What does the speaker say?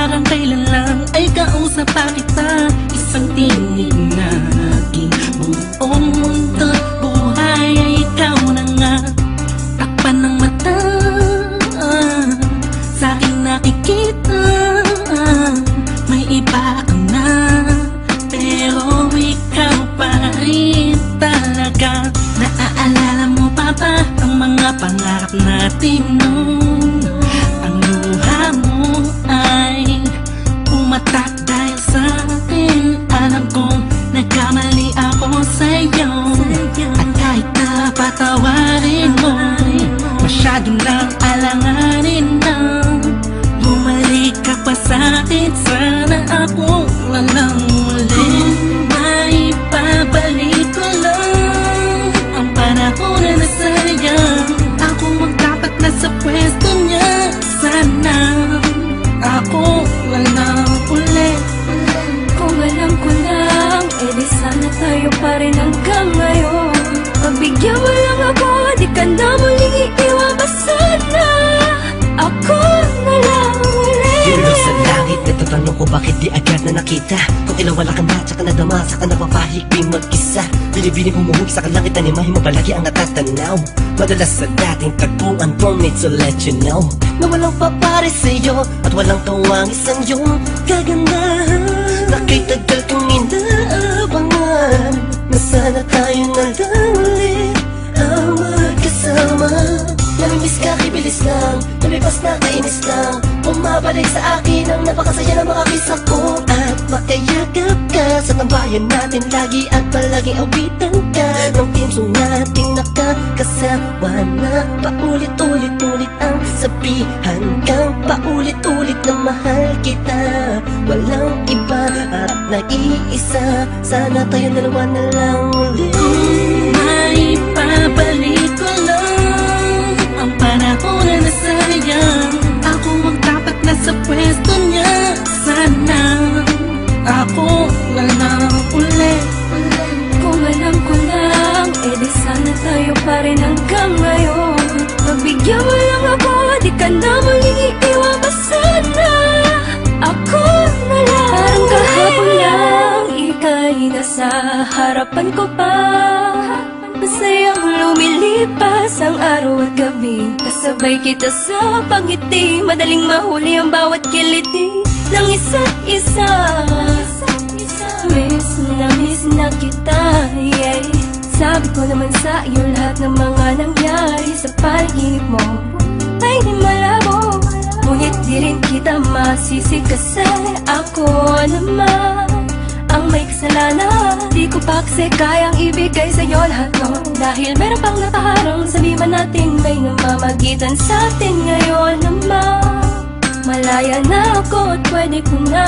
parang kailan lang ay kausap pa kita. Isang tinig na aking buong mundo, buhay ay ikaw na nga. Takpan ng mata, sa'king nakikita, may iba ka na, pero ikaw pa rin talaga. Naaalala mo pa ba ang mga pangarap natin noon? Ang luha mo ay pumatak dahil sa akin. Alam kong nagkamali ako sa'yo, at kahit na patawarin mo, masyado lang alanganin na. Bumalik ka pa sa'kin, sana ako walang muli. May pabalik ko lang ang panahon na nasayang. Ako ang dapat nasa pwesto niya, sana ako walang ulit. Kung alam ko lang, edi sana tayo pa rin hanggang ngayon. Pagbigyan mo lang ako, di ka na muling iiwan pa sana. Ako na lang ulit. Yun sa langit, nagtatanong ko bakit di agad na nakita. Kung ilang wala ka na, tsaka nadama, saka napapahigping mag-isa. Bili-bili humuhog sa kalangit, animahin mo palagi ang natatanaw. Madalas sa dating tagpuan, don't need to let you know na walang papare sa'yo at walang kawang isang yung kagandahan. Nakitagal kong inaabangan na sana tayo na lang ulit ang magkasama. Namimiss ka, kibilis lang, lumipas na kainis lang. Bumabalik sa akin ang napakasaya ng mga kisa ko. At makayagap ka sa tambayan natin lagi, at palaging awitan ka ng team song nating nakakasama na. Paulit-ulit-ulit ang sabihan kang paulit-ulit na mahal kita. Walang iba at nag-iisa, sana tayo dalawa na lang ulit. May pabalik ko lang ang panahon na nasayang. Ako ang dapat nasa pwesto niya, sana ako walang ulit. Kung alam ko lang, edi sana tayo pa rin hanggang ngayon. Pagbigyan mo lang ako, di ka na muling iiwan pa sana. Ako na lang. Parang kahapon lang, ika'y nasa harapan ko pa. Masayang lumilipas ang araw at gabi, kasabay kita sa pangiti, madaling mahuli ang bawat kiliti ng isa't isa. Miss na kita, yeah. Sabi ko naman sa iyo lahat ng mga nangyari sa panaginip mo ay di malabo, ngunit di rin kita masisi kasi ako naman ang may kasalanan. Di ko pa kasi kayang ibigay sa'yo lahat no, dahil meron pang nakaharang. Sabi man natin may namamagitan sa atin ngayon naman. Malaya na ako at pwede ko na